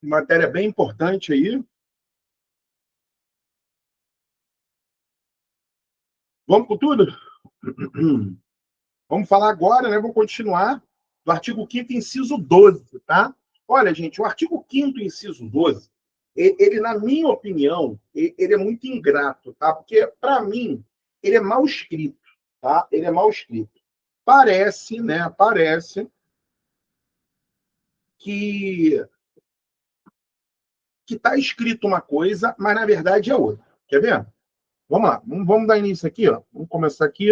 Matéria bem importante aí. Vamos com tudo? Vamos falar agora, né? Vou continuar do artigo 5º, inciso 12, tá? Olha, gente, o artigo 5º, inciso 12, ele, na minha opinião, ele é muito ingrato, tá? Porque, para mim, ele é mal escrito, tá? Ele é mal escrito. Parece, né? Parece que está escrito uma coisa, mas, na verdade, é outra. Quer ver? Vamos lá. Vamos dar início aqui, ó. Vamos começar aqui.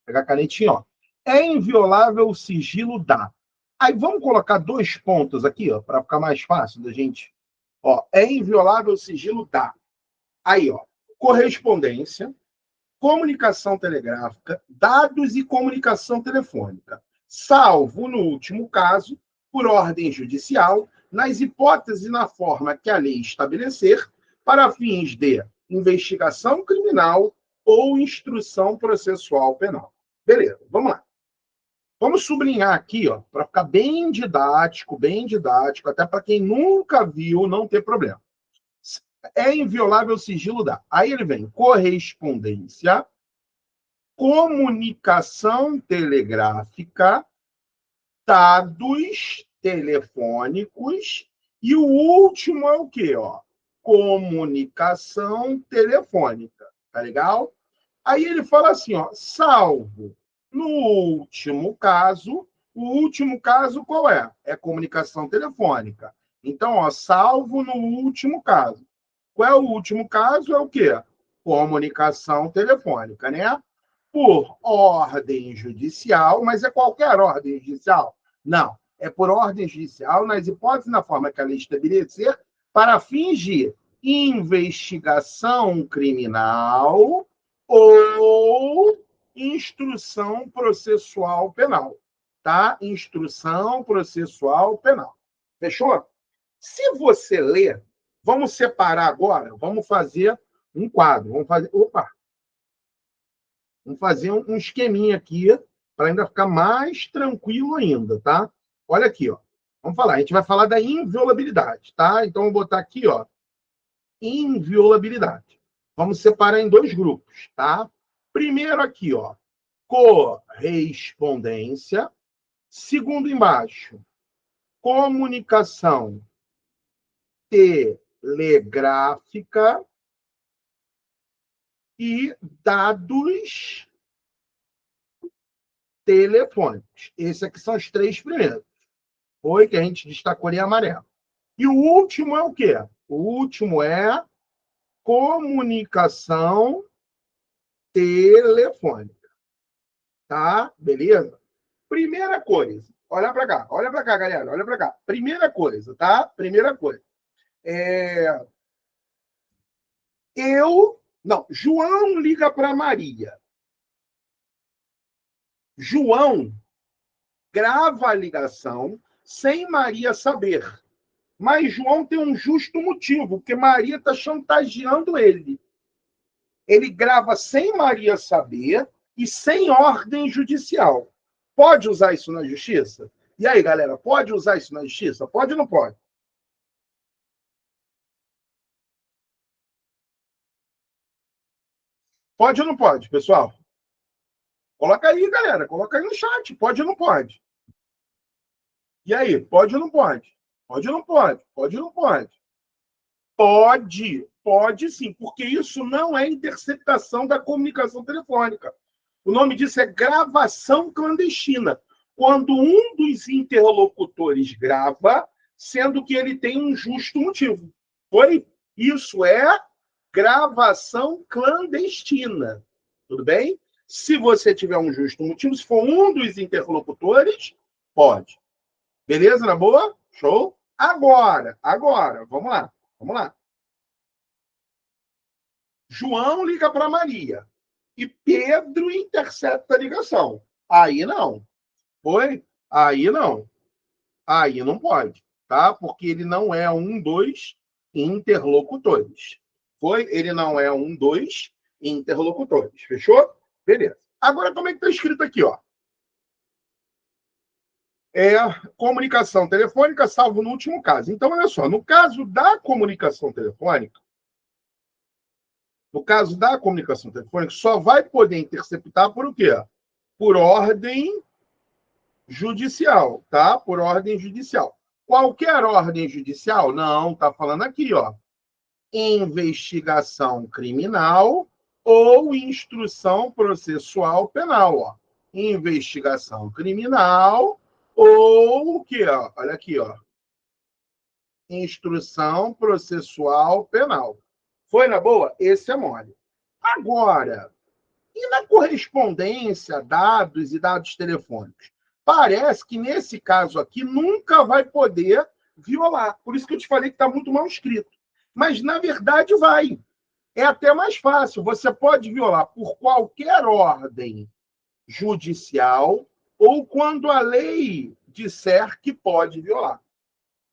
Pegar a canetinha, ó. É inviolável o sigilo da. Aí vamos colocar dois pontos aqui, ó, para ficar mais fácil da gente. Ó, é inviolável o sigilo da. Aí, ó, correspondência, comunicação telegráfica, dados e comunicação telefônica, salvo, no último caso, por ordem judicial, nas hipóteses e na forma que a lei estabelecer, para fins de investigação criminal ou instrução processual penal. Beleza, vamos lá. Vamos sublinhar aqui, ó, para ficar bem didático, até para quem nunca viu não ter problema. É inviolável o sigilo da. Aí ele vem correspondência, comunicação telegráfica, dados telefônicos e o último é o quê, ó? Comunicação telefônica. Tá legal? Aí ele fala assim, ó, salvo no último caso, o último caso qual é? É comunicação telefônica. Então, ó, salvo no último caso. Qual é o último caso? É o quê? Comunicação telefônica, né? Por ordem judicial, mas é qualquer ordem judicial? Não, é por ordem judicial, nas hipóteses e na forma que a lei estabelecer, para fins de investigação criminal ou instrução processual penal, tá? Instrução processual penal. Fechou? Se você ler, vamos separar agora, vamos fazer um quadro, vamos fazer um esqueminha aqui para ainda ficar mais tranquilo ainda, tá? Olha aqui, ó. Vamos falar, a gente vai falar da inviolabilidade, tá? Então, vou botar aqui, ó, inviolabilidade. Vamos separar em dois grupos, tá? Primeiro aqui, ó, correspondência. Segundo embaixo, comunicação telegráfica e dados telefônicos. Esses aqui são os três primeiros. Foi que a gente destacou ali amarelo. E o último é o quê? O último é comunicação telefônica. Tá? Beleza? Primeira coisa. Olha para cá, galera. Olha para cá. Primeira coisa, tá? Primeira coisa. Não, João liga para Maria. João grava a ligação sem Maria saber. Mas João tem um justo motivo, porque Maria está chantageando ele. Ele grava sem Maria saber e sem ordem judicial. Pode usar isso na justiça? E aí, galera, pode usar isso na justiça? Pode ou não pode? Pode ou não pode, pessoal? Coloca aí, galera. Coloca aí no chat. Pode ou não pode? E aí, pode ou não pode? Pode ou não pode? Pode ou não pode? Pode sim, porque isso não é interceptação da comunicação telefônica. O nome disso é gravação clandestina. Quando um dos interlocutores grava, sendo que ele tem um justo motivo. Foi? Isso é gravação clandestina. Tudo bem? Se você tiver um justo motivo, se for um dos interlocutores, pode. Beleza? Na boa? Show? Agora, vamos lá. João liga para Maria e Pedro intercepta a ligação. Aí não. Foi? Aí não. Aí não pode, tá? Porque ele não é um dos interlocutores. Foi? Ele não é um dos interlocutores. Fechou? Beleza. Agora, como é que está escrito aqui, ó? é comunicação telefônica, salvo no último caso. Então, olha só, no caso da comunicação telefônica, só vai poder interceptar por o quê? Por ordem judicial, tá? Por ordem judicial. Qualquer ordem judicial? Não, tá falando aqui, ó. Investigação criminal ou instrução processual penal, ó. Investigação criminal ou o quê, ó? Olha aqui, ó. Instrução processual penal. Foi na boa? Esse é mole. Agora, e na correspondência, dados e dados telefônicos? Parece que nesse caso aqui nunca vai poder violar. Por isso que eu te falei que está muito mal escrito. Mas, na verdade, vai. É até mais fácil. Você pode violar por qualquer ordem judicial ou quando a lei disser que pode violar.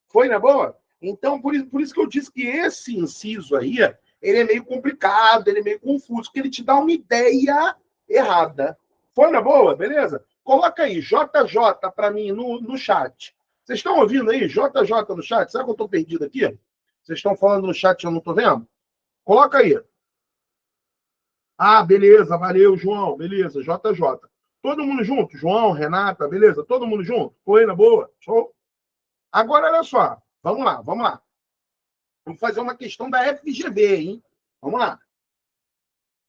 Foi na boa? Então, por isso que eu disse que esse inciso aí, ele é meio complicado, ele é meio confuso, porque ele te dá uma ideia errada. Foi na boa? Beleza? Coloca aí, JJ, para mim, no chat. Vocês estão ouvindo aí? JJ no chat? Será que eu estou perdido aqui? Vocês estão falando no chat e eu não estou vendo? Coloca aí. Ah, beleza, valeu, João. Beleza, JJ. Todo mundo junto? João, Renata, beleza? Todo mundo junto? Foi na boa? Show? Agora, olha só. Vamos lá, vamos lá. Vamos fazer uma questão da FGV, hein? Vamos lá.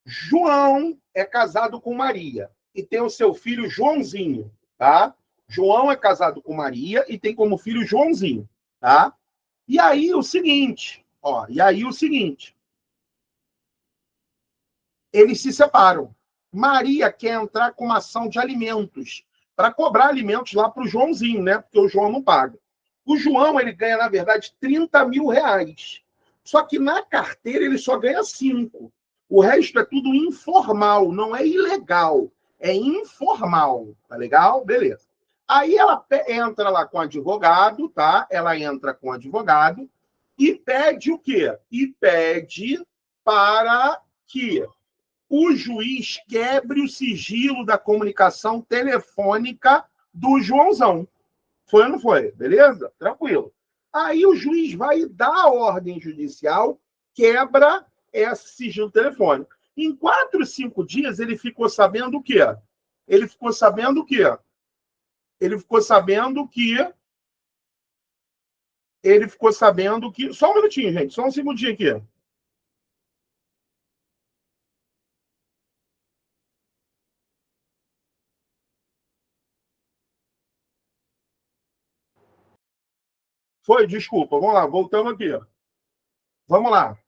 João é casado com Maria e tem o seu filho Joãozinho, tá? João é casado com Maria e tem como filho Joãozinho, tá? E aí o seguinte, ó, eles se separam. Maria quer entrar com uma ação de alimentos para cobrar alimentos lá para o Joãozinho, né? Porque o João não paga. O João, ele ganha, na verdade, 30 mil reais. Só que na carteira ele só ganha 5. O resto é tudo informal, não é ilegal. É informal, tá legal? Beleza. Aí ela entra lá com o advogado, tá? Ela entra com o advogado e pede o quê? E pede para que o juiz quebre o sigilo da comunicação telefônica do Joãozão. Foi ou não foi? Beleza? Tranquilo. Aí o juiz vai dar a ordem judicial, quebra esse sigilo telefônico. Em 4, 5 dias, ele ficou sabendo o quê? Ele ficou sabendo que... Só um minutinho, gente. Só um segundinho aqui. Foi, desculpa. Vamos lá, voltamos aqui. Vamos lá.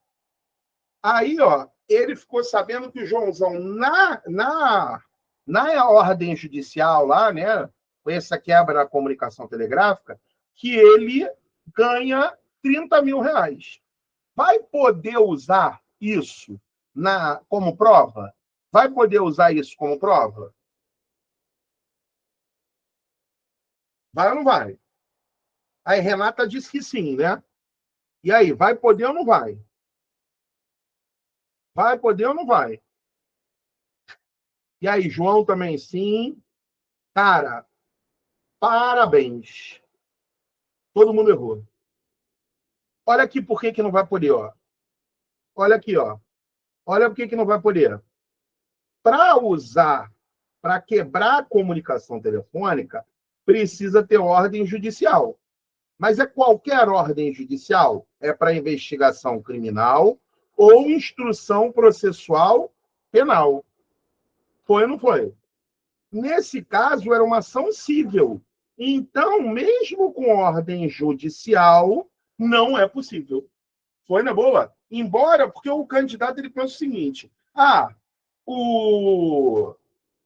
Aí, ó, ele ficou sabendo que o Joãozão, na ordem judicial lá, né, com essa quebra da comunicação telegráfica, que ele ganha 30 mil reais. Vai poder usar isso como prova? Vai poder usar isso como prova? Vai ou não vai? Aí Renata disse que sim, né? E aí, vai poder ou não vai? Vai poder ou não vai? E aí, João também sim. Cara, parabéns. Todo mundo errou. Olha aqui por que não vai poder, ó. Olha aqui, ó. Olha por que não vai poder. Para quebrar a comunicação telefônica, precisa ter ordem judicial. Mas é qualquer ordem judicial? É para investigação criminal ou instrução processual penal. Foi ou não foi? Nesse caso, era uma ação civil. Então, mesmo com ordem judicial, não é possível. Foi na boa? Embora, porque o candidato ele pensa o seguinte: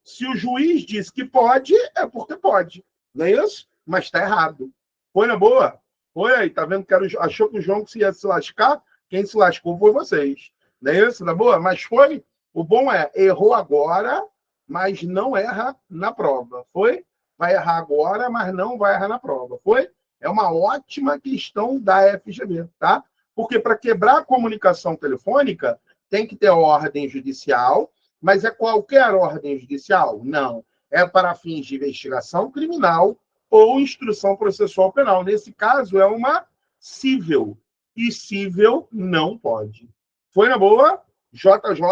se o juiz diz que pode, é porque pode. Não é isso? Mas está errado. Foi na boa? Foi aí, tá vendo que achou que o João ia se lascar? Quem se lascou foi vocês. Não é isso? Na boa? Mas foi. O bom é, errou agora, mas não erra na prova. Foi? Vai errar agora, mas não vai errar na prova. Foi? É uma ótima questão da FGV, tá? Porque para quebrar a comunicação telefônica, tem que ter ordem judicial, mas é qualquer ordem judicial? Não. É para fins de investigação criminal ou instrução processual penal. Nesse caso, é uma cível. E cível não pode. Foi na boa? JJ,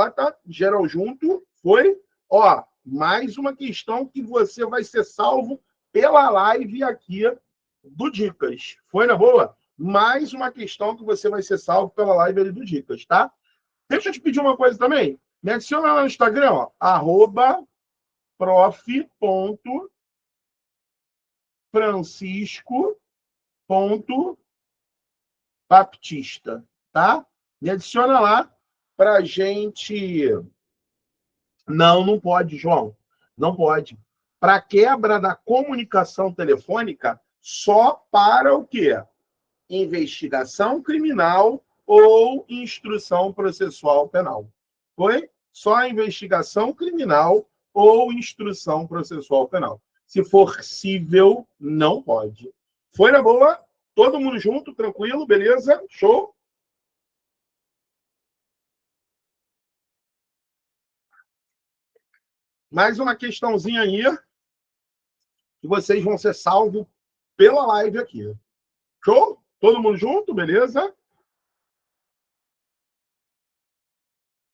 geral junto, foi? Ó, mais uma questão que você vai ser salvo pela live aqui do Dicas. Foi na boa? Mais uma questão que você vai ser salvo pela live ali do Dicas, tá? Deixa eu te pedir uma coisa também. Me adiciona lá no Instagram, ó, @prof.francisco.baptista, tá? Me adiciona lá pra gente. Não, não pode, João. Não pode. Para quebra da comunicação telefônica, só para o quê? Investigação criminal ou instrução processual penal. Foi? Só investigação criminal ou instrução processual penal. Se for cível, não pode. Foi na boa? Todo mundo junto, tranquilo, beleza? Show? Mais uma questãozinha aí, que vocês vão ser salvos pela live aqui. Show? Todo mundo junto, beleza?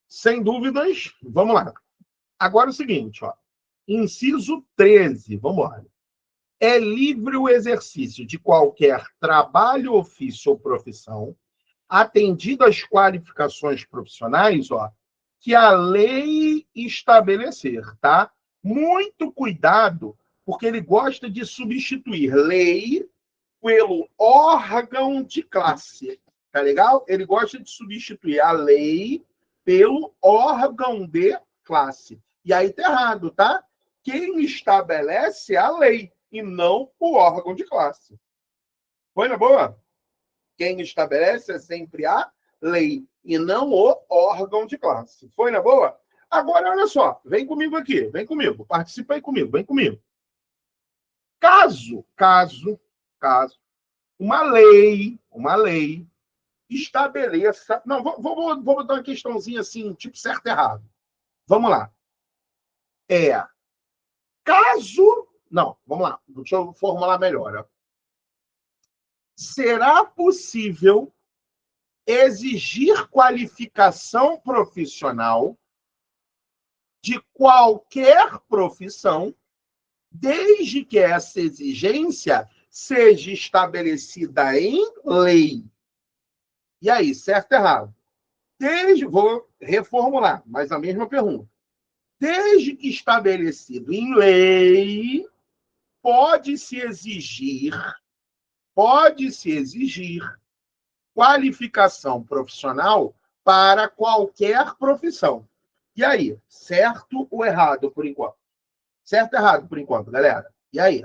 Sem dúvidas, vamos lá. Agora é o seguinte, ó. Inciso 13, vamos lá. É livre o exercício de qualquer trabalho, ofício ou profissão, atendido às qualificações profissionais, ó, que a lei estabelecer, tá? Muito cuidado, porque ele gosta de substituir lei pelo órgão de classe, tá legal? Ele gosta de substituir a lei pelo órgão de classe. E aí tá errado, tá? Quem estabelece é a lei e não o órgão de classe. Foi na boa? Quem estabelece é sempre a lei e não o órgão de classe. Foi na boa? Agora, olha só, vem comigo aqui, vem comigo, participa aí comigo, vem comigo. Caso, uma lei estabeleça. Não, vou botar uma questãozinha assim, tipo certo e errado. Vamos lá. Caso. Não, vamos lá. Deixa eu formular melhor. Ó. Será possível exigir qualificação profissional de qualquer profissão, desde que essa exigência seja estabelecida em lei? E aí, certo ou errado? Vou reformular, mas a mesma pergunta. Desde que estabelecido em lei, pode-se exigir qualificação profissional para qualquer profissão. E aí, certo ou errado por enquanto? Certo ou errado por enquanto, galera? E aí?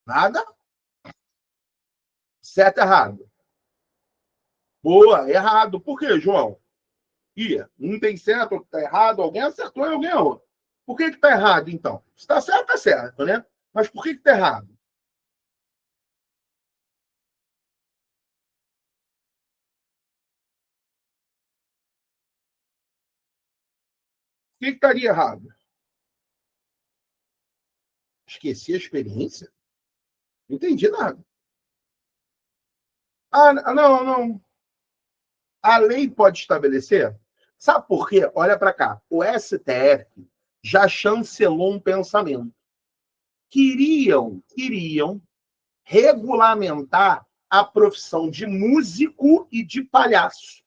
Nada? Certo ou errado? Boa, errado. Por quê, João? Um tem certo, outro está errado, alguém acertou e alguém errou. Por que está errado, então? Se está certo, está certo, né? Mas por que está errado? Por que estaria errado? Esqueci a experiência? Não entendi nada. Não, não. A lei pode estabelecer? Sabe por quê? Olha para cá. O STF já chancelou um pensamento. Queriam regulamentar a profissão de músico e de palhaço.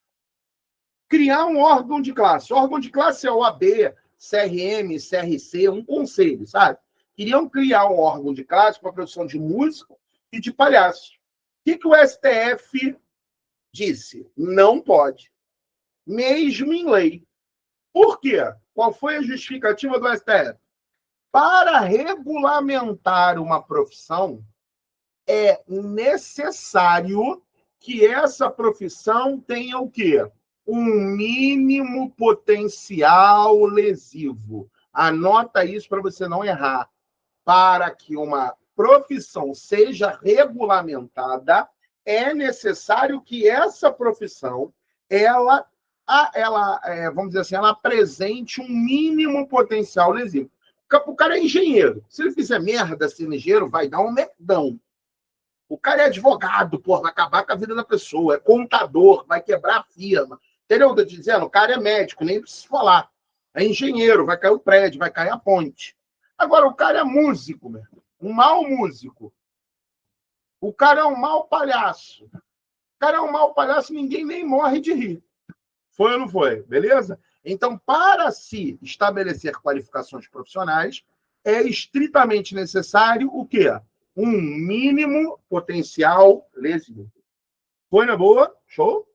Criar um órgão de classe. O órgão de classe é o AB, CRM, CRC, um conselho, sabe? Queriam criar um órgão de classe para a profissão de músico e de palhaço. O que o STF disse? Não pode. Mesmo em lei. Por quê? Qual foi a justificativa do STF? Para regulamentar uma profissão, é necessário que essa profissão tenha o quê? Um mínimo potencial lesivo. Anota isso para você não errar. Para que uma profissão seja regulamentada, é necessário que essa profissão ela vamos dizer assim, ela apresente um mínimo potencial lesivo. O cara é engenheiro. Se ele fizer merda sendo engenheiro, vai dar um merdão. O cara é advogado, porra, vai acabar com a vida da pessoa. É contador, vai quebrar a firma. Entendeu o que eu tô dizendo? O cara é médico, nem preciso falar. É engenheiro, vai cair o prédio, vai cair a ponte. Agora, o cara é músico, meu. Um mau músico. O cara é um mau palhaço. O cara é um mau palhaço, ninguém nem morre de rir. Foi ou não foi? Beleza? Então, para se estabelecer qualificações profissionais, é estritamente necessário o quê? Um mínimo potencial lesivo. Foi na boa? Show?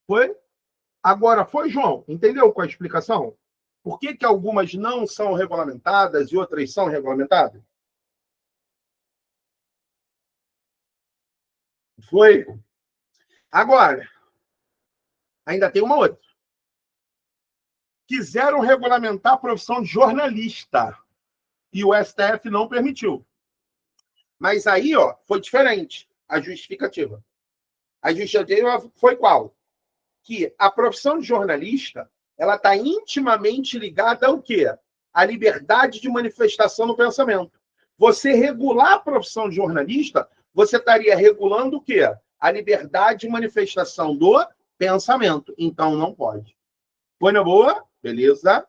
Foi? Agora, foi, João? Entendeu com a explicação? Por que algumas não são regulamentadas e outras são regulamentadas? Foi? Agora, ainda tem uma outra. Quiseram regulamentar a profissão de jornalista e o STF não permitiu. Mas aí, ó, foi diferente a justificativa. A justificativa foi qual? Que a profissão de jornalista ela está intimamente ligada ao quê? À liberdade de manifestação no pensamento. Você regular a profissão de jornalista, você estaria regulando o quê? A liberdade de manifestação do pensamento. Então, não pode. Foi na boa? Beleza.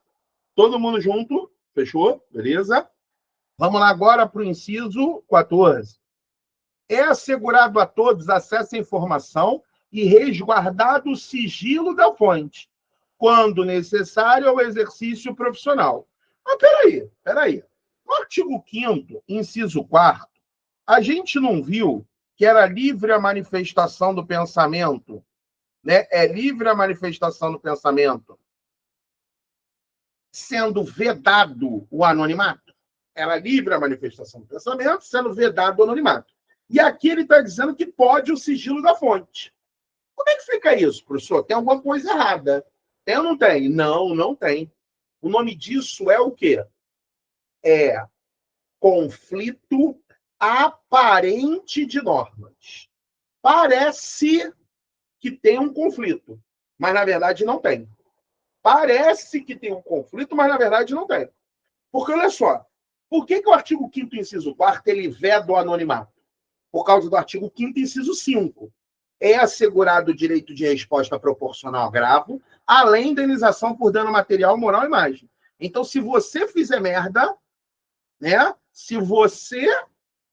Todo mundo junto? Fechou? Beleza. Vamos lá agora para o inciso 14. É assegurado a todos acesso à informação e resguardado o sigilo da fonte, quando necessário ao exercício profissional. Mas peraí. No artigo 5º, inciso 4º, a gente não viu que era livre a manifestação do pensamento, né? É livre a manifestação do pensamento, sendo vedado o anonimato? Era livre a manifestação do pensamento, sendo vedado o anonimato. E aqui ele está dizendo que pode o sigilo da fonte. Como é que fica isso, professor? Tem alguma coisa errada. Tem ou não tem? Não, não tem. O nome disso é o quê? É conflito aparente de normas. Parece que tem um conflito, mas na verdade não tem. Parece que tem um conflito, mas na verdade não tem. Porque, olha só, por que o artigo 5º, inciso 4º, ele veda o anonimato? Por causa do artigo 5º, inciso 5. É assegurado o direito de resposta proporcional ao agravo, além da indenização por dano material, moral e imagem. Então, se você fizer merda, né? Se você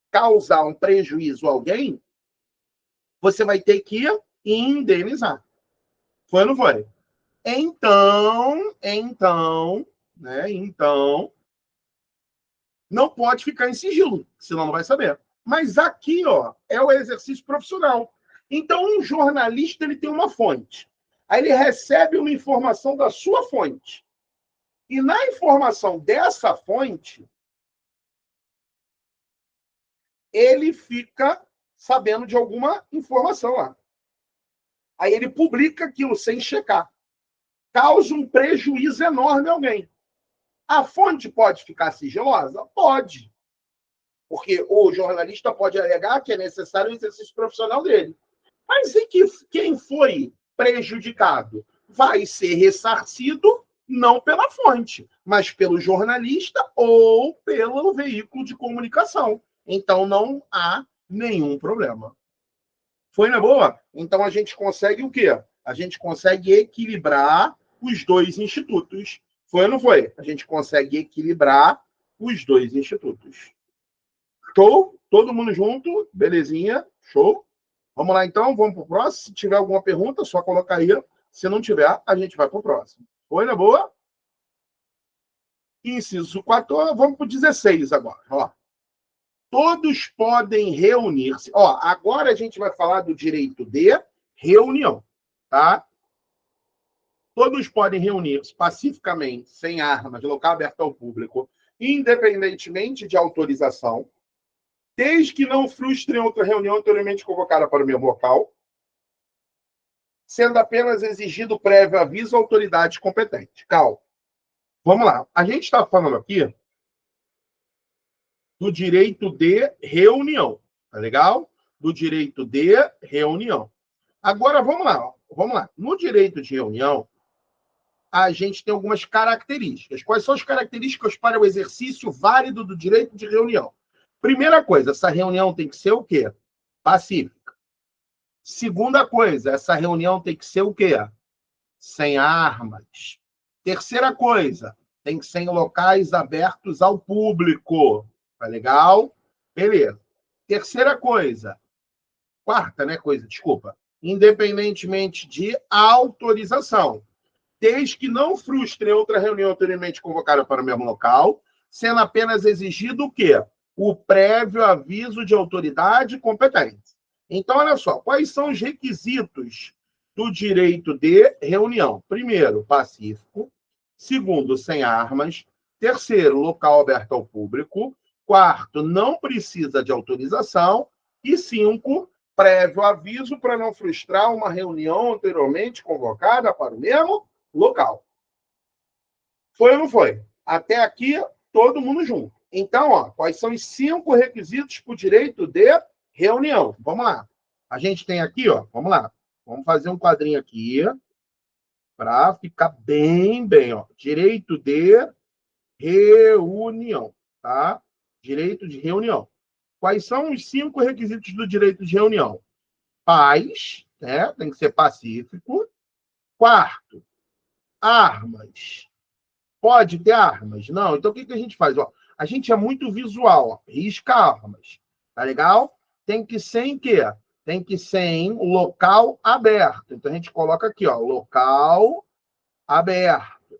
causar um prejuízo a alguém, você vai ter que indenizar. Foi ou não foi? Então, né? Então, não pode ficar em sigilo, senão não vai saber. Mas aqui, ó, é o exercício profissional. Então, um jornalista ele tem uma fonte. Aí ele recebe uma informação da sua fonte. E na informação dessa fonte, ele fica sabendo de alguma informação lá. Aí ele publica aquilo sem checar. Causa um prejuízo enorme a alguém. A fonte pode ficar sigilosa? Pode. Porque o jornalista pode alegar que é necessário o exercício profissional dele. Mas e que quem foi prejudicado vai ser ressarcido não pela fonte, mas pelo jornalista ou pelo veículo de comunicação. Então não há nenhum problema. Foi na boa? Então a gente consegue o quê? A gente consegue equilibrar os dois institutos. Foi ou não foi? A gente consegue equilibrar os dois institutos. Show? Todo mundo junto? Belezinha? Show? Vamos lá, então. Vamos para o próximo. Se tiver alguma pergunta, só colocar aí. Se não tiver, a gente vai para o próximo. Foi na boa? Inciso 14. Vamos para o 16 agora. Ó. Todos podem reunir-se. Ó, agora a gente vai falar do direito de reunião. Tá? Todos podem reunir-se pacificamente, sem armas, de local aberto ao público, independentemente de autorização, desde que não frustrem outra reunião anteriormente convocada para o mesmo local, sendo apenas exigido prévio aviso à autoridade competente. Calma. Vamos lá. A gente está falando aqui do direito de reunião. Tá legal? Do direito de reunião. Agora, vamos lá. vamos lá. No direito de reunião, a gente tem algumas características. Quais são as características para o exercício válido do direito de reunião? Primeira coisa, essa reunião tem que ser o quê? Pacífica. Segunda coisa, essa reunião tem que ser o quê? Sem armas. Terceira coisa, tem que ser em locais abertos ao público. Tá legal? Beleza. Terceira coisa. Quarta, né, coisa, desculpa. Independentemente de autorização. Desde que não frustre outra reunião anteriormente convocada para o mesmo local, sendo apenas exigido o quê? O prévio aviso de autoridade competente. Então, olha só, quais são os requisitos do direito de reunião? Primeiro, pacífico. Segundo, sem armas. Terceiro, local aberto ao público. Quarto, não precisa de autorização. E cinco, prévio aviso para não frustrar uma reunião anteriormente convocada para o mesmo local. Foi ou não foi? Até aqui, todo mundo junto. Então, ó, quais são os 5 requisitos para o direito de reunião? Vamos lá. A gente tem aqui, ó, vamos lá. Vamos fazer um quadrinho aqui para ficar bem, ó. Direito de reunião, tá? Direito de reunião. Quais são os 5 requisitos do direito de reunião? Paz, né? Tem que ser pacífico. Quarto, armas. Pode ter armas? Não. Então, o que a gente faz? Ó, a gente é muito visual. Ó. Risca armas. Tá legal? Tem que ser em quê? Tem que ser em local aberto. Então, a gente coloca aqui, ó, local aberto.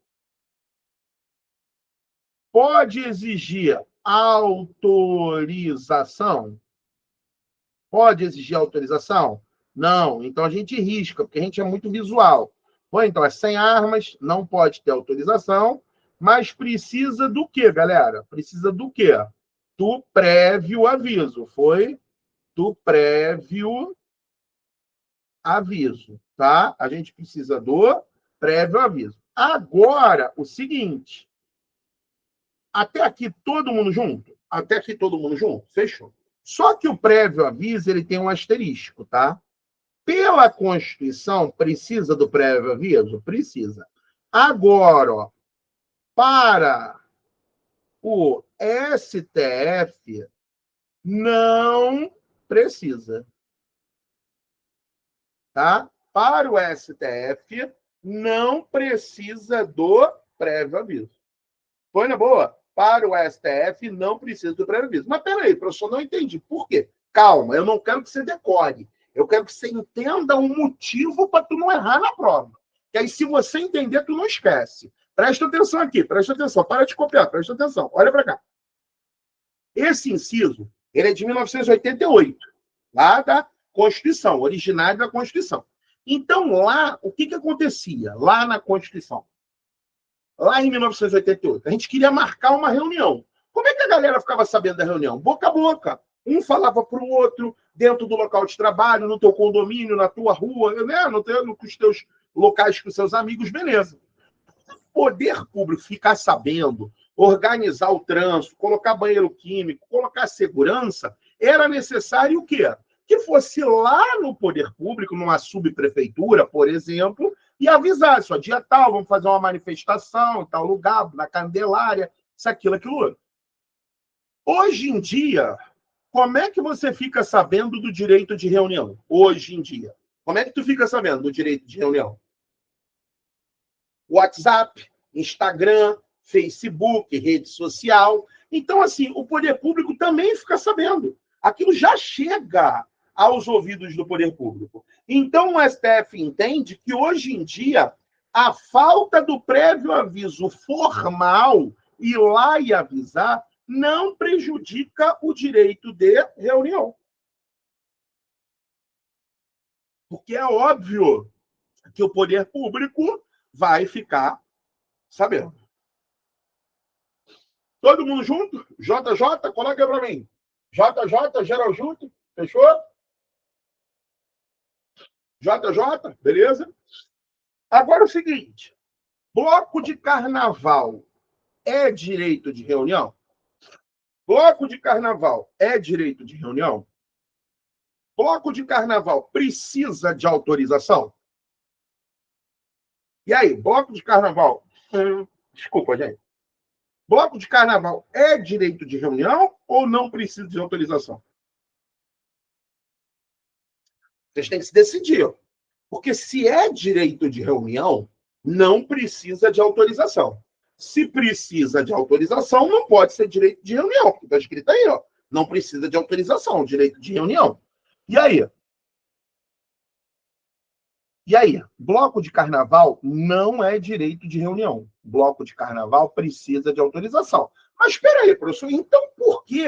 Pode exigir autorização? Pode exigir autorização? Não. Então, a gente risca, porque a gente é muito visual. Bom, então, é sem armas, não pode ter autorização, mas precisa do quê, galera? Precisa do quê? Do prévio aviso. Foi do prévio aviso, tá? A gente precisa do prévio aviso. Agora, o seguinte. Até aqui todo mundo junto? Até aqui todo mundo junto? Fechou. Só que o prévio aviso, ele tem um asterisco, tá? Pela Constituição, precisa do prévio aviso? Precisa. Agora, ó, para o STF, não precisa. Tá? Para o STF, não precisa do prévio aviso. Foi na boa? Para o STF, não precisa do prévio aviso. Mas peraí, professor, não entendi. Por quê? Calma, eu não quero que você decore. Eu quero que você entenda um motivo para tu não errar na prova. Que aí, se você entender, tu não esquece. Presta atenção aqui, presta atenção. Para de copiar, presta atenção. Olha para cá. Esse inciso, ele é de 1988, lá da Constituição, originário da Constituição. Então, lá, o que acontecia? Lá na Constituição, lá em 1988, a gente queria marcar uma reunião. Como é que a galera ficava sabendo da reunião? Boca a boca. Um falava para o outro, dentro do local de trabalho, no teu condomínio, na tua rua, né? No os teus locais com seus amigos, beleza. O poder público ficar sabendo, organizar o trânsito, colocar banheiro químico, colocar segurança, era necessário o quê? Que fosse lá no poder público, numa subprefeitura, por exemplo, e avisasse, ó, dia tal, vamos fazer uma manifestação em tal lugar, na Candelária, isso, aquilo, aquilo outro. Hoje em dia, como é que você fica sabendo do direito de reunião? Hoje em dia. Como é que tu fica sabendo do direito de reunião? WhatsApp, Instagram, Facebook, rede social. Então, assim, o poder público também fica sabendo. Aquilo já chega aos ouvidos do poder público. Então, o STF entende que, hoje em dia, a falta do prévio aviso formal, ir lá e avisar, não prejudica o direito de reunião. Porque é óbvio que o poder público vai ficar sabendo. Todo mundo junto? JJ, coloca para mim. JJ, geral junto. Fechou? JJ, beleza? Agora o seguinte. Bloco de carnaval é direito de reunião? Bloco de carnaval é direito de reunião? Bloco de carnaval precisa de autorização? E aí, bloco de carnaval? Desculpa, gente. Bloco de carnaval é direito de reunião ou não precisa de autorização? Vocês têm que se decidir. Porque se é direito de reunião, não precisa de autorização. Se precisa de autorização, não pode ser direito de reunião. Está escrito aí, ó. Não precisa de autorização, direito de reunião. E aí? E aí? Bloco de carnaval não é direito de reunião. Bloco de carnaval precisa de autorização. Mas espera aí, professor. Então, por que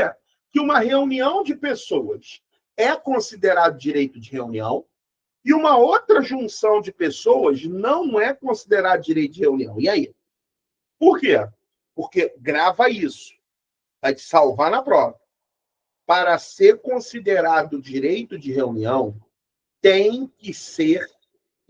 uma reunião de pessoas é considerado direito de reunião e uma outra junção de pessoas não é considerado direito de reunião? E aí? Por quê? Porque grava isso. Vai te salvar na prova. Para ser considerado direito de reunião, tem que ser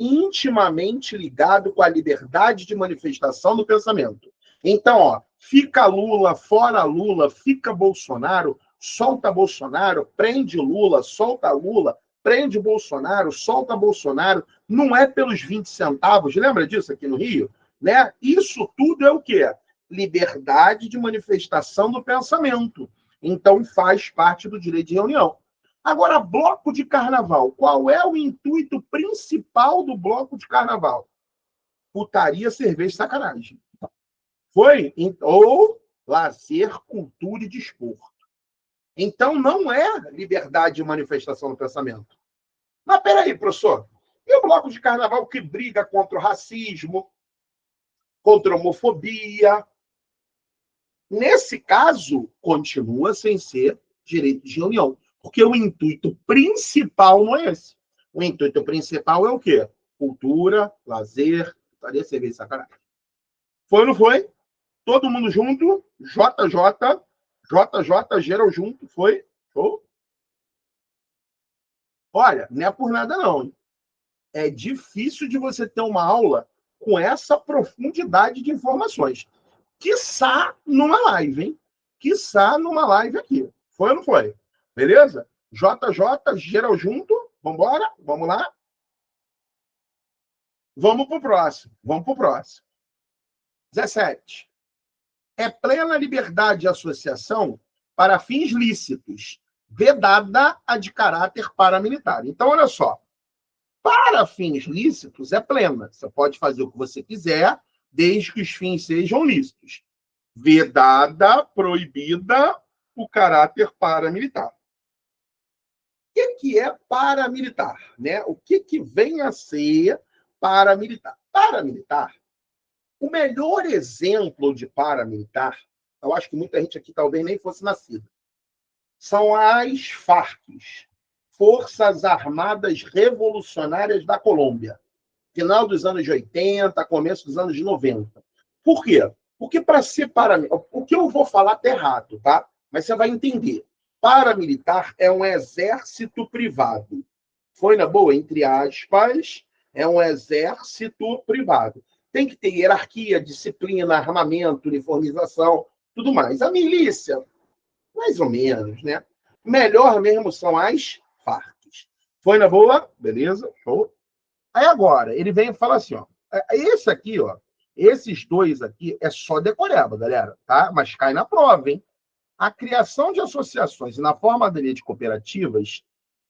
intimamente ligado com a liberdade de manifestação do pensamento. Então, ó, fica Lula, fora Lula, fica Bolsonaro, solta Bolsonaro, prende Lula, solta Lula, prende Bolsonaro, solta Bolsonaro. Não é pelos 20 centavos, lembra disso aqui no Rio? Né? Isso tudo é o quê? Liberdade de manifestação do pensamento. Então, faz parte do direito de reunião. Agora, bloco de carnaval. Qual é o intuito principal do bloco de carnaval? Putaria, cerveja e sacanagem. Foi? Ou lazer, cultura e desporto. Então, não é liberdade de manifestação do pensamento. Mas, peraí, professor. E o bloco de carnaval que briga contra o racismo, contra a homofobia? Nesse caso, continua sem ser direito de reunião. Porque o intuito principal não é esse. O intuito principal é o quê? Cultura, lazer, putaria, cerveja e sacanagem. Foi ou não foi? Todo mundo junto, JJ, geral junto, foi? Show? Olha, não é por nada não. É difícil de você ter uma aula com essa profundidade de informações. Quiçá numa live, hein? Quiçá numa live aqui. Foi ou não foi? Beleza? JJ, geral junto. Vambora? Vamos lá? Vamos pro próximo. 17. É plena liberdade de associação para fins lícitos, vedada a de caráter paramilitar. Então, olha só. Para fins lícitos, é plena. Você pode fazer o que você quiser, desde que os fins sejam lícitos. Vedada, proibida, o caráter paramilitar. O que é paramilitar? Né? O que vem a ser paramilitar? Paramilitar, o melhor exemplo de paramilitar, eu acho que muita gente aqui talvez nem fosse nascida, são as Farc, Forças Armadas Revolucionárias da Colômbia. Final dos anos 80, começo dos anos 90. Por quê? Porque para ser paramilitar... O que eu vou falar tá errado, tá? Mas você vai entender. Paramilitar é um exército privado. Foi na boa? Entre aspas, é um exército privado. Tem que ter hierarquia, disciplina, armamento, uniformização, tudo mais. A milícia, mais ou menos, né? Melhor mesmo são as Farc. Foi na boa? Beleza? Show. Aí agora, ele vem e fala assim, ó. Esse aqui, ó. Esses dois aqui é só decoreba, galera, tá? Mas cai na prova, hein? A criação de associações na forma de cooperativas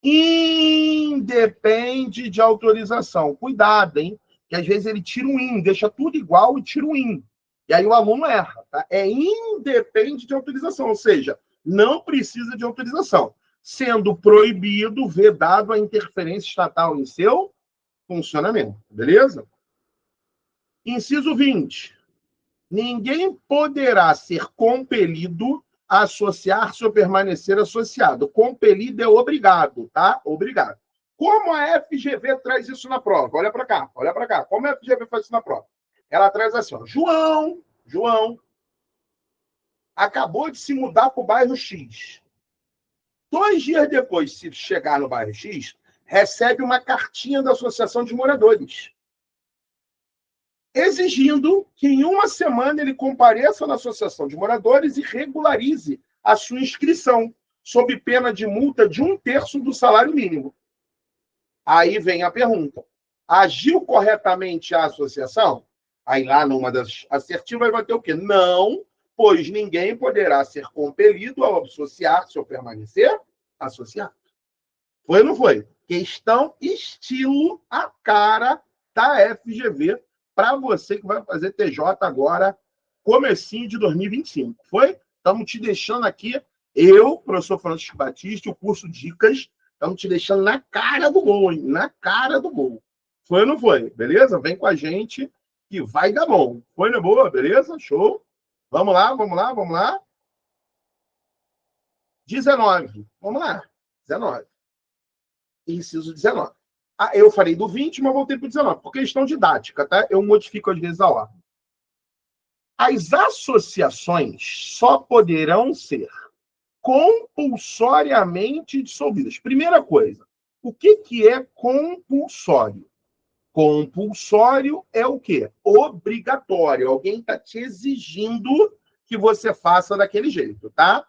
independe de autorização. Cuidado, hein? Que às vezes ele tira um in, deixa tudo igual e tira um in. E aí o aluno erra, tá? É independe de autorização, ou seja, não precisa de autorização, sendo proibido, vedado a interferência estatal em seu funcionamento, beleza? Inciso 20. Ninguém poderá ser compelido a associar-se ou permanecer associado. Compelido é obrigado, tá? Obrigado. Como a FGV traz isso na prova? Olha para cá, olha para cá. Como a FGV faz isso na prova? Ela traz assim, ó. João acabou de se mudar para o bairro X. 2 dias depois, se chegar no bairro X, recebe uma cartinha da Associação de Moradores, exigindo que em uma semana ele compareça na Associação de Moradores e regularize a sua inscrição, sob pena de multa de 1/3 do salário mínimo. Aí vem a pergunta. Agiu corretamente a associação? Aí lá numa das assertivas vai ter o quê? Não, pois ninguém poderá ser compelido a associar-se ou permanecer associado. Foi ou não foi? Questão estilo a cara da FGV para você que vai fazer TJ agora, comecinho de 2025. Foi? Estamos te deixando aqui, eu, professor Francisco Batista, o curso Dicas, estamos te deixando na cara do gol, hein? Na cara do gol. Foi ou não foi? Beleza? Vem com a gente que vai dar bom. Foi na boa? Beleza? Show? Vamos lá, vamos lá, vamos lá. 19. Vamos lá. 19. Inciso 19. Ah, eu falei do 20, mas voltei para o 19. Por questão didática, tá? Eu modifico às vezes a ordem. As associações só poderão ser compulsoriamente dissolvidas. Primeira coisa, o que é compulsório? Compulsório é o quê? Obrigatório. Alguém está te exigindo que você faça daquele jeito, tá?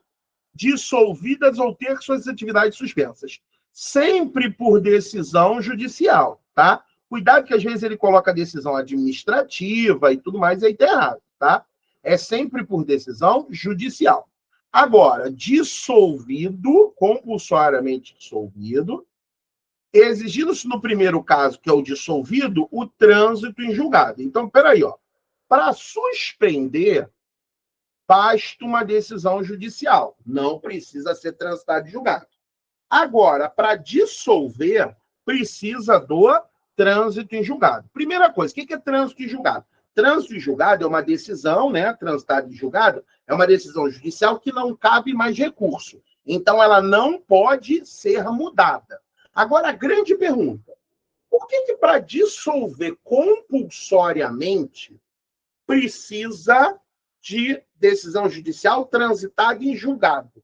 Dissolvidas ou ter suas atividades suspensas. Sempre por decisão judicial, tá? Cuidado que às vezes ele coloca decisão administrativa e tudo mais, e aí tá errado, tá? É sempre por decisão judicial. Agora, dissolvido, compulsoriamente dissolvido, exigindo-se no primeiro caso, que é o dissolvido, o trânsito em julgado. Então, peraí, ó. Para suspender, basta uma decisão judicial. Não precisa ser transitado em julgado. Agora, para dissolver, precisa do trânsito em julgado. Primeira coisa, o que é trânsito em julgado? Trânsito em julgado é uma decisão, né? Transitado em julgado é uma decisão judicial que não cabe mais recurso. Então, ela não pode ser mudada. Agora, a grande pergunta: por que para dissolver compulsoriamente precisa de decisão judicial transitada em julgado?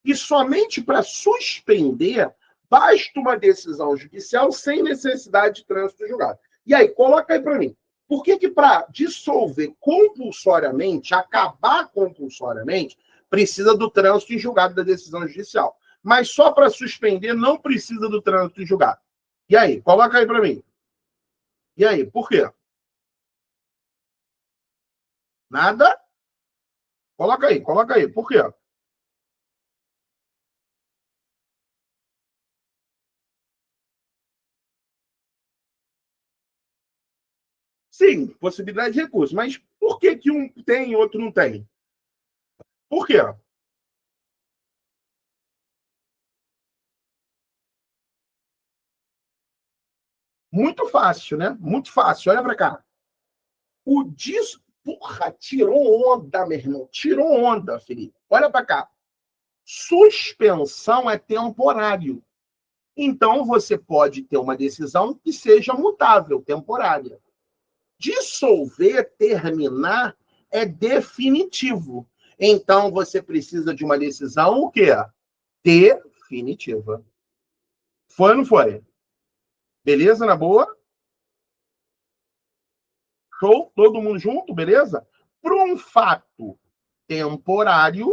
E somente para suspender, basta uma decisão judicial sem necessidade de trânsito julgado. E aí, coloca aí para mim. Por que para dissolver compulsoriamente, acabar compulsoriamente, precisa do trânsito em julgado da decisão judicial? Mas só para suspender não precisa do trânsito em julgado. E aí, coloca aí para mim. E aí, por quê? Nada? Coloca aí, coloca aí. Por quê? Sim, possibilidade de recurso. Mas por que um tem e outro não tem? Por quê? Muito fácil, né? Muito fácil. Olha para cá. O dis... Porra, tirou onda, meu irmão. Tirou onda, Felipe. Olha para cá. Suspensão é temporário. Então, você pode ter uma decisão que seja mutável, temporária. Dissolver, terminar, é definitivo. Então, você precisa de uma decisão, o quê? Definitiva. Foi ou não foi? Beleza, na boa? Show? Todo mundo junto, beleza? Para um fato temporário,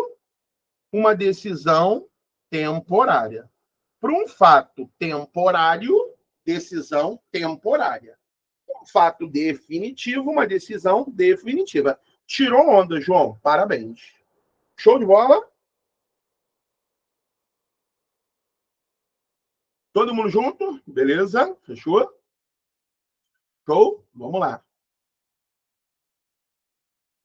uma decisão temporária. Para um fato temporário, decisão temporária. Um fato definitivo, uma decisão definitiva. Tirou onda, João. Parabéns. Show de bola? Todo mundo junto? Beleza? Fechou? Show? Vamos lá.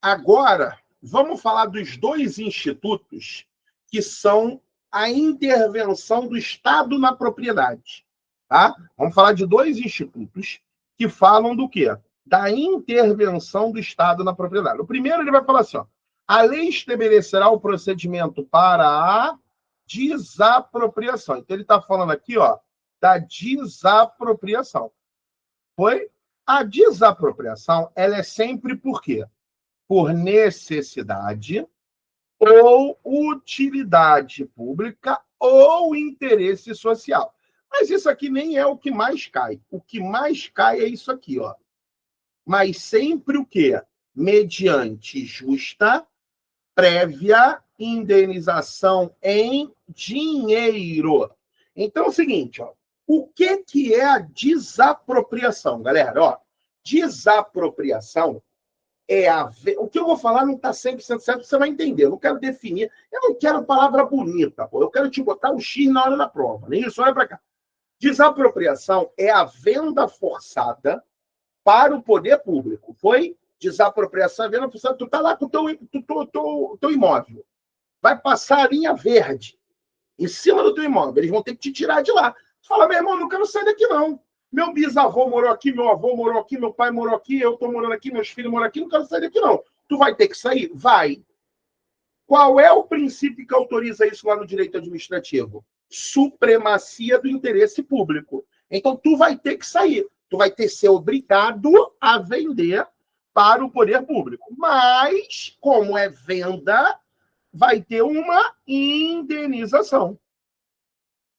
Agora, vamos falar dos dois institutos que são a intervenção do Estado na propriedade. Tá? Vamos falar de dois institutos que falam do quê? Da intervenção do Estado na propriedade. O primeiro, ele vai falar assim, ó, a lei estabelecerá o procedimento para a desapropriação. Então, ele está falando aqui, ó, da desapropriação. Foi? A desapropriação, ela é sempre por quê? Por necessidade ou utilidade pública ou interesse social. Mas isso aqui nem é o que mais cai. O que mais cai é isso aqui, ó. Mas sempre o quê? Mediante justa, prévia indenização em dinheiro. Então é o seguinte, ó. O que é a desapropriação, galera? Ó, desapropriação é o que eu vou falar não está 100% certo, você vai entender. Eu não quero definir, eu não quero palavra bonita, pô. Eu quero te botar o X na hora da prova. Nem isso, olha para cá. Desapropriação é a venda forçada para o poder público. Foi desapropriação, venda forçada. Tu está lá com o teu imóvel. Vai passar a linha verde em cima do teu imóvel. Eles vão ter que te tirar de lá. Tu fala, meu irmão, não quero sair daqui, não. Meu bisavô morou aqui, meu avô morou aqui, meu pai morou aqui, eu estou morando aqui, meus filhos moram aqui, não quero sair daqui, não. Tu vai ter que sair? Vai. Qual é o princípio que autoriza isso lá no direito administrativo? Supremacia do interesse público. Então, tu vai ter que sair. Tu vai ter que ser obrigado a vender para o poder público. Mas, como é venda, vai ter uma indenização.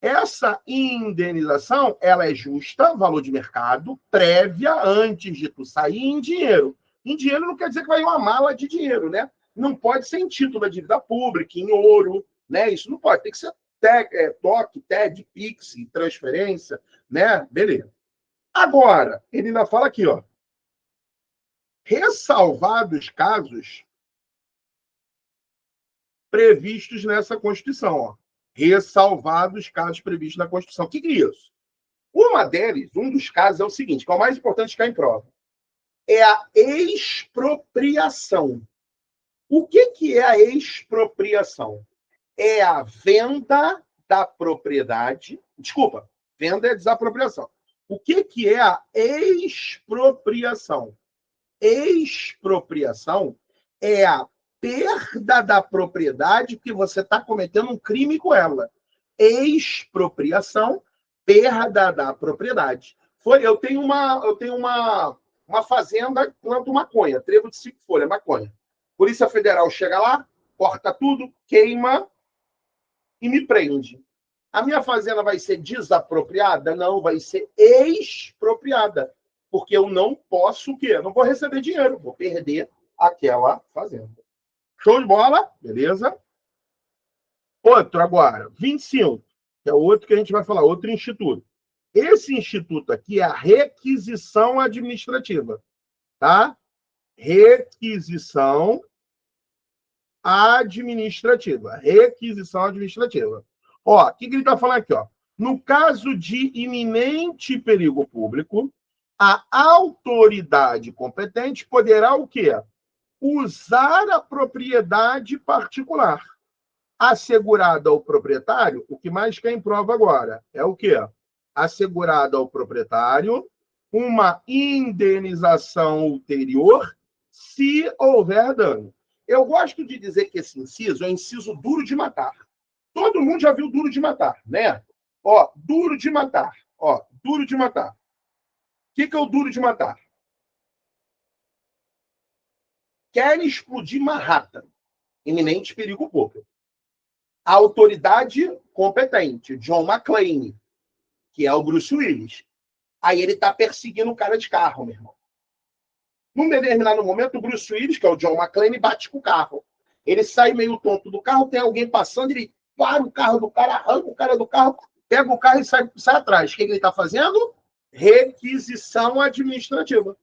Essa indenização, ela é justa, valor de mercado, prévia, antes de tu sair, em dinheiro. Em dinheiro não quer dizer que vai uma mala de dinheiro, né? Não pode ser em título da dívida pública, em ouro, né? Isso não pode. Tem que ser toque, TED, Pix, transferência, né? Beleza. Agora, ele ainda fala aqui, ó. Ressalvados casos previstos nessa Constituição, ó. Ressalvados casos previstos na Constituição. O que é isso? Um dos casos é o seguinte, que é o mais importante de cair em prova. É a expropriação. O que é a expropriação? É a venda da propriedade. Desculpa, venda é desapropriação. O que é a expropriação? Expropriação é a perda da propriedade porque você está cometendo um crime com ela. Expropriação, perda da propriedade. Eu tenho uma fazenda, planto maconha, trevo de 5 folhas, maconha. Polícia Federal chega lá, corta tudo, queima e me prende. A minha fazenda vai ser desapropriada? Não, vai ser expropriada. Porque eu não posso o quê? Eu não vou receber dinheiro, vou perder aquela fazenda. Show de bola? Beleza? Outro agora, 25, que é outro que a gente vai falar, outro instituto. Esse instituto aqui é a requisição administrativa, tá? Requisição administrativa. Requisição administrativa. Ó, o que ele está falando aqui, ó? No caso de iminente perigo público, a autoridade competente poderá o quê? Usar a propriedade particular assegurada ao proprietário. O que mais quer em prova agora é o quê? Assegurada ao proprietário uma indenização ulterior se houver dano. Eu gosto de dizer que esse inciso é o inciso duro de matar. Todo mundo já viu duro de matar, né? Ó, duro de matar. Ó, duro de matar. O que é o duro de matar? Querem explodir Manhattan. Iminente perigo público. A autoridade competente, John McClane, que é o Bruce Willis. Aí ele está perseguindo o cara de carro, meu irmão. Num determinado momento, o Bruce Willis, que é o John McClane, bate com o carro. Ele sai meio tonto do carro, tem alguém passando, ele para o carro do cara, arranca o cara do carro, pega o carro e sai atrás. O que ele está fazendo? Requisição administrativa.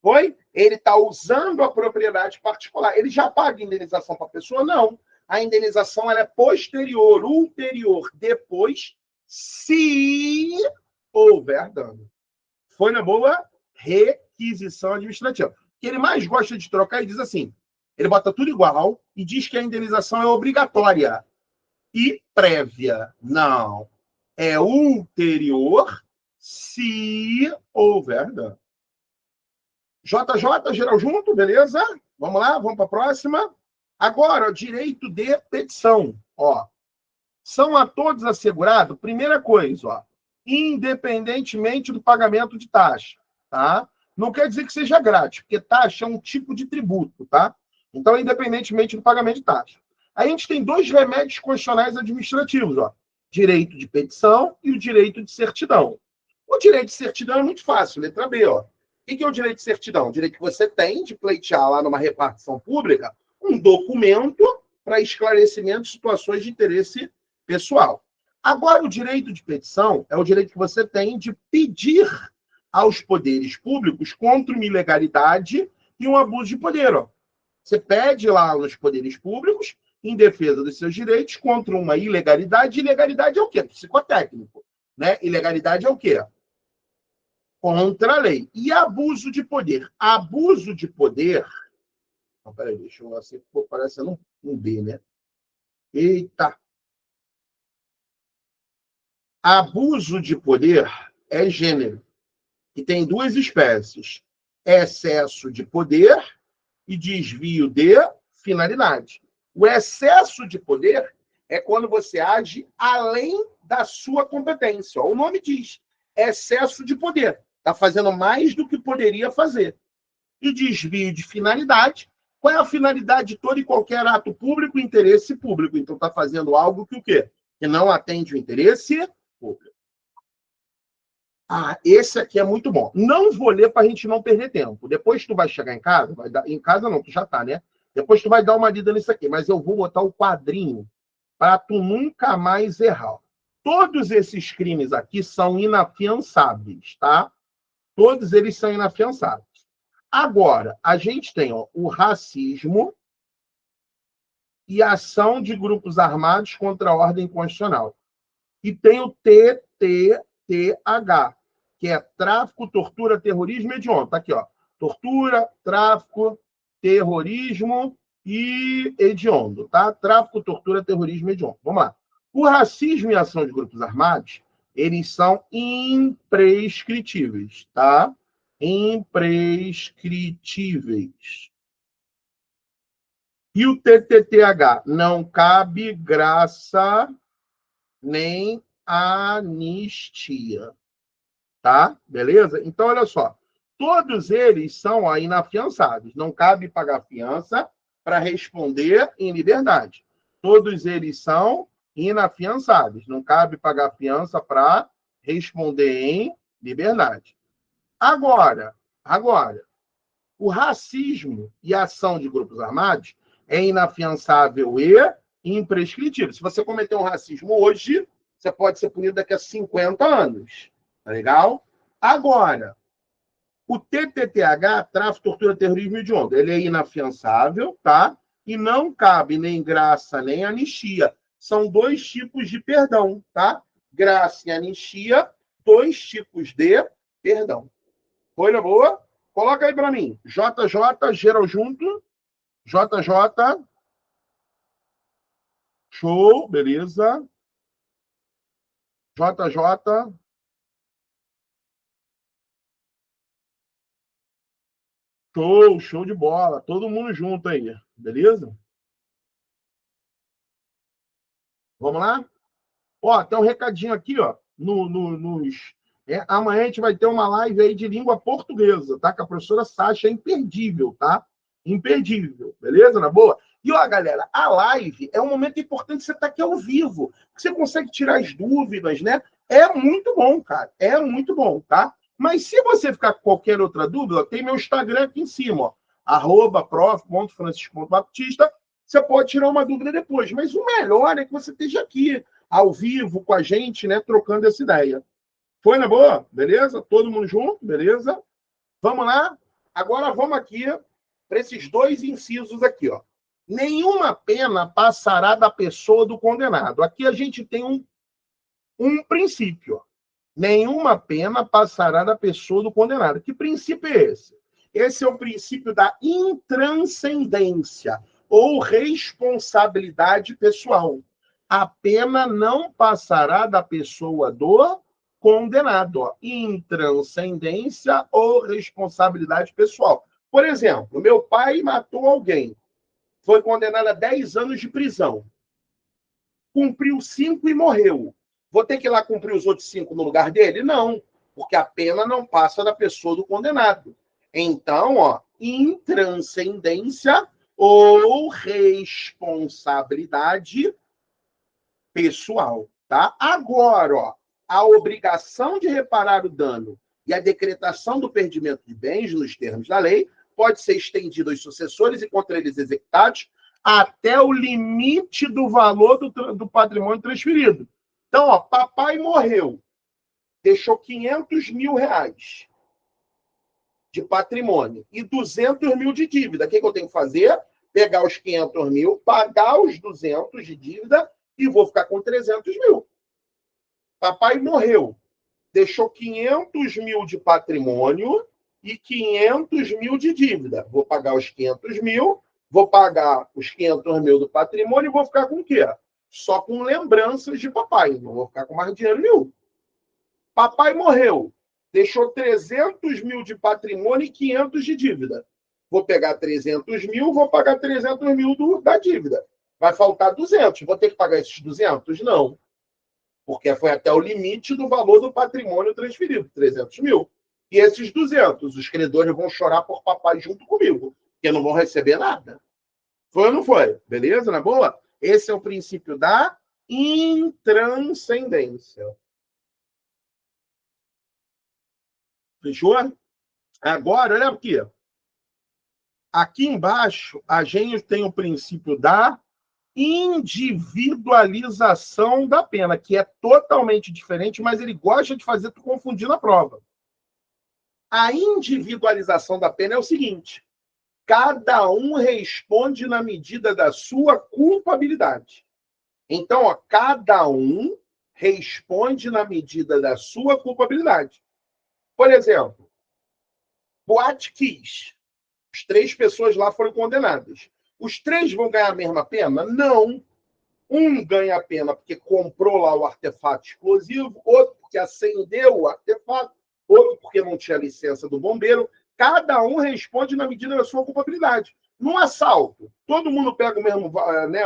Foi? Ele está usando a propriedade particular. Ele já paga indenização para a pessoa? Não. A indenização ela é posterior, ulterior, depois, se houver dano. Foi na boa? Requisição administrativa. O que ele mais gosta de trocar, ele diz assim, ele bota tudo igual e diz que a indenização é obrigatória e prévia. Não. É ulterior se houver dano. JJ, geral junto, beleza? Vamos lá, vamos para a próxima. Agora, o direito de petição. Ó, são a todos assegurados, primeira coisa, ó, independentemente do pagamento de taxa, tá? Não quer dizer que seja grátis, porque taxa é um tipo de tributo, tá? Então, independentemente do pagamento de taxa. Aí a gente tem 2 remédios constitucionais administrativos, ó. Direito de petição e o direito de certidão. O direito de certidão é muito fácil, letra B, ó. O que é o direito de certidão? O direito que você tem de pleitear lá numa repartição pública um documento para esclarecimento de situações de interesse pessoal. Agora, o direito de petição é o direito que você tem de pedir aos poderes públicos contra uma ilegalidade e um abuso de poder. Ó. Você pede lá aos poderes públicos em defesa dos seus direitos contra uma ilegalidade. Ilegalidade é o quê? Psicotécnico. Né? Ilegalidade é o quê? Contra a lei. E abuso de poder. Abuso de poder... Não, peraí, deixa eu... Assim, ficou parecendo um B, né? Eita! Abuso de poder é gênero. E tem duas espécies. Excesso de poder e desvio de finalidade. O excesso de poder é quando você age além da sua competência. O nome diz excesso de poder. Está fazendo mais do que poderia fazer. E desvio de finalidade. Qual é a finalidade de todo e qualquer ato público? Interesse público. Então, está fazendo algo que o quê? Que não atende o interesse público. Ah, esse aqui é muito bom. Não vou ler para a gente não perder tempo. Depois tu vai chegar em casa, em casa não, tu já tá, né? Depois tu vai dar uma lida nisso aqui, mas eu vou botar o quadrinho para tu nunca mais errar. Todos esses crimes aqui são inafiançáveis, tá? Todos eles são inafiançáveis. Agora, a gente tem o racismo e a ação de grupos armados contra a ordem constitucional. E tem o TTTH, que é tráfico, tortura, terrorismo e hediondo. Está aqui, ó. Tortura, tráfico, terrorismo e hediondo, tá? Tráfico, tortura, terrorismo e hediondo. Vamos lá. O racismo e a ação de grupos armados, eles são imprescritíveis, tá? Imprescritíveis. E o TTTH? Não cabe graça nem anistia. Tá? Beleza? Então, olha só. Todos eles são inafiançados. Não cabe pagar fiança para responder em liberdade. Todos eles são inafiançados. Não cabe pagar fiança para responder em liberdade. Agora, o racismo e a ação de grupos armados é inafiançável e imprescritível. Se você cometer um racismo hoje, você pode ser punido daqui a 50 anos. Tá legal? Agora, o TTTH, tráfico, tortura, terrorismo e hediondo, ele é inafiançável, tá? E não cabe nem graça nem anistia. São dois tipos de perdão, tá? Graça e anistia, dois tipos de perdão. Foi na boa? Coloca aí para mim. JJ, geral junto. JJ. Show, beleza. JJ. Show de bola. Todo mundo junto aí, beleza? Vamos lá? Ó, tem um recadinho aqui, ó, amanhã a gente vai ter uma live aí de língua portuguesa, tá? Com a professora Sasha, é imperdível, tá? Imperdível, beleza? Na boa? E, ó, galera, a live é um momento importante, você tá aqui ao vivo, você consegue tirar as dúvidas, né? É muito bom, cara, é muito bom, tá? Mas se você ficar com qualquer outra dúvida, tem meu Instagram aqui em cima, ó, @prof.francisco.baptista, você pode tirar uma dúvida depois, mas o melhor é que você esteja aqui, ao vivo, com a gente, né, trocando essa ideia. Foi na boa? Beleza? Todo mundo junto? Beleza? Vamos lá? Agora vamos aqui para esses dois incisos aqui, ó. Nenhuma pena passará da pessoa do condenado. Aqui a gente tem um princípio, ó. Nenhuma pena passará da pessoa do condenado. Que princípio é esse? Esse é o princípio da intranscendência ou responsabilidade pessoal. A pena não passará da pessoa do condenado. Ó. Intranscendência ou responsabilidade pessoal. Por exemplo, meu pai matou alguém. Foi condenado a 10 anos de prisão. Cumpriu 5 e morreu. Vou ter que ir lá cumprir os outros 5 no lugar dele? Não, porque a pena não passa da pessoa do condenado. Então, ó, intranscendência ou responsabilidade pessoal, tá? Agora, ó, a obrigação de reparar o dano e a decretação do perdimento de bens nos termos da lei pode ser estendida aos sucessores e contra eles executados até o limite do valor do patrimônio transferido. Então, ó, papai morreu, deixou 500 mil reais de patrimônio e 200 mil de dívida. O que eu tenho que fazer? Pegar os 500 mil, pagar os 200 de dívida e vou ficar com 300 mil. Papai morreu, deixou 500 mil de patrimônio e 500 mil de dívida. Vou pagar os 500 mil, vou pagar os 500 mil do patrimônio e vou ficar com o quê? Só com lembranças de papai. Não vou ficar com mais dinheiro nenhum. Papai morreu, deixou 300 mil de patrimônio e 500 de dívida. Vou pegar 300 mil, vou pagar 300 mil da dívida. Vai faltar 200. Vou ter que pagar esses 200? Não. Porque foi até o limite do valor do patrimônio transferido, 300 mil. E esses 200, os credores vão chorar por papai junto comigo, porque não vão receber nada. Foi ou não foi? Beleza? Na boa? Esse é o princípio da intranscendência. Fechou? Agora, olha aqui. Aqui embaixo, a gente tem o princípio da individualização da pena, que é totalmente diferente, mas ele gosta de fazer tu confundir na prova. A individualização da pena é o seguinte: cada um responde na medida da sua culpabilidade. Então, ó, cada um responde na medida da sua culpabilidade. Por exemplo, Boate Kiss. As 3 pessoas lá foram condenadas. Os 3 vão ganhar a mesma pena? Não. Um ganha a pena porque comprou lá o artefato explosivo, outro porque acendeu o artefato, outro porque não tinha licença do bombeiro. Cada um responde na medida da sua culpabilidade. No assalto, todo mundo pega o mesmo, né,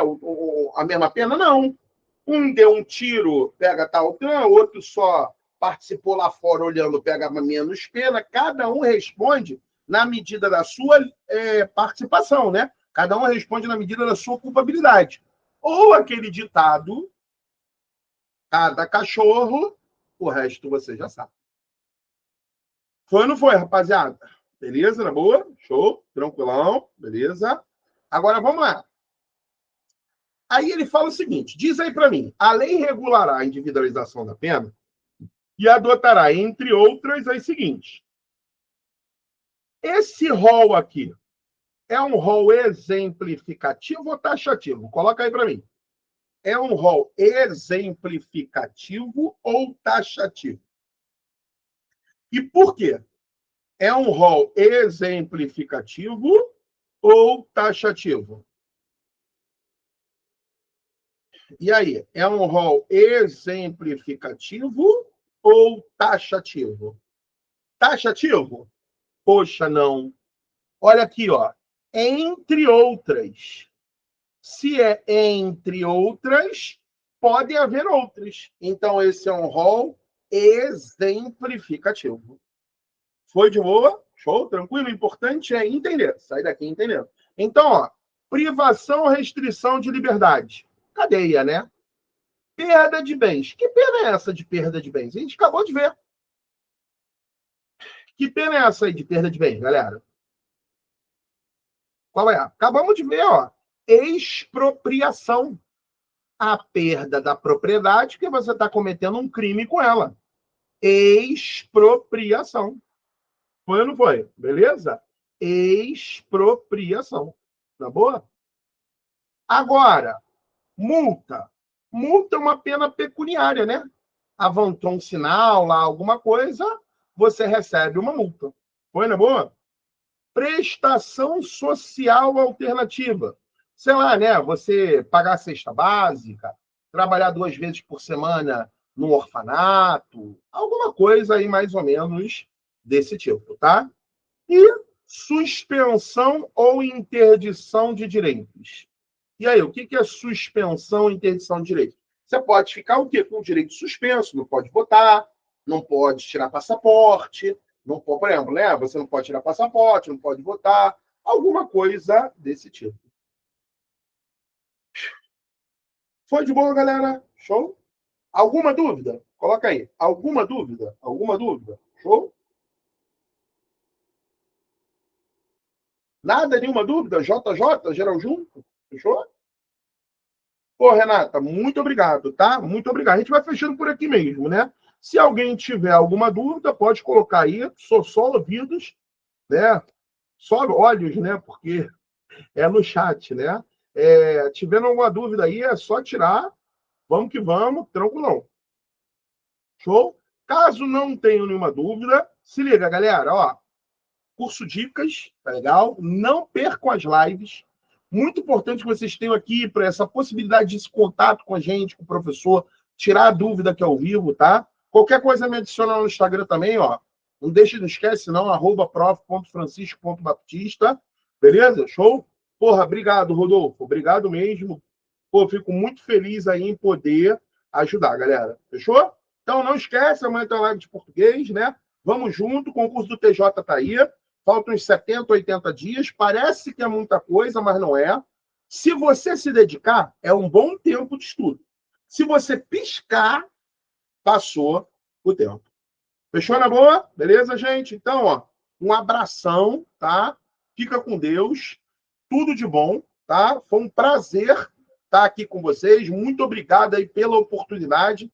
a mesma pena? Não. Um deu um tiro, pega tal, outro só participou lá fora olhando, pega menos pena. Cada um responde na medida da sua participação, né? Cada um responde na medida da sua culpabilidade. Ou aquele ditado, cada cachorro, o resto você já sabe. Foi ou não foi, rapaziada? Beleza? Na boa? Show? Tranquilão? Beleza? Agora vamos lá. Aí ele fala o seguinte: diz aí para mim, a lei regulará a individualização da pena e adotará, entre outras, as seguintes. Esse rol aqui é um rol exemplificativo ou taxativo? Coloca aí para mim. É um rol exemplificativo ou taxativo? E por quê? É um rol exemplificativo ou taxativo? E aí, é um rol exemplificativo ou taxativo? Taxativo? Poxa, não. Olha aqui, ó. Entre outras. Se é entre outras, pode haver outras. Então, esse é um rol exemplificativo. Foi de boa? Show? Tranquilo? O importante é entender. Sai daqui entendendo. Então, ó, privação, restrição de liberdade. Cadeia, né? Perda de bens. Que pena é essa de perda de bens? A gente acabou de ver. Que pena é essa aí de perda de bens, galera? Qual é? Acabamos de ver, ó. Expropriação. A perda da propriedade que você está cometendo um crime com ela. Expropriação. Foi ou não foi? Beleza? Expropriação. Tá boa? Agora, multa. Multa é uma pena pecuniária, né? Avançou um sinal lá, alguma coisa, você recebe uma multa. Foi, na boa? Prestação social alternativa. Sei lá, né? Você pagar a cesta básica, trabalhar 2 vezes por semana no orfanato, alguma coisa aí mais ou menos desse tipo, tá? E suspensão ou interdição de direitos. E aí, o que é suspensão e interdição de direitos? Você pode ficar o quê? Com o direito suspenso, não pode votar, não pode tirar passaporte, não pode, por exemplo, né? Você não pode tirar passaporte, não pode votar, alguma coisa desse tipo. Foi de boa, galera? Show? Alguma dúvida? Coloca aí. Alguma dúvida? Alguma dúvida? Show? Nada, nenhuma dúvida? JJ, geral junto? Fechou? Pô, Renata, muito obrigado, tá? Muito obrigado. A gente vai fechando por aqui mesmo, né? Se alguém tiver alguma dúvida, pode colocar aí. Sou só ouvidos, né? Só olhos, né? Porque é no chat, né? Tiver alguma dúvida aí, é só tirar. Vamos que vamos, tranquilão. Show? Caso não tenha nenhuma dúvida, se liga, galera, ó. Curso Dicas, tá legal? Não percam as lives. Muito importante que vocês tenham aqui para essa possibilidade de esse contato com a gente, com o professor, tirar a dúvida aqui ao vivo, tá? Qualquer coisa me adiciona no Instagram também, ó. Não deixe, não esquece, não, @prof.francisco.baptista. Beleza? Show? Porra, obrigado, Rodolfo. Obrigado mesmo. Pô, fico muito feliz aí em poder ajudar, galera. Fechou? Então não esquece, amanhã tem a live de português, né? Vamos junto, o concurso do TJ tá aí. Faltam uns 70, 80 dias. Parece que é muita coisa, mas não é. Se você se dedicar, é um bom tempo de estudo. Se você piscar, passou o tempo. Fechou na boa? Beleza, gente? Então, ó, um abração, tá? Fica com Deus. Tudo de bom, tá? Foi um prazer estar aqui com vocês. Muito obrigado aí pela oportunidade.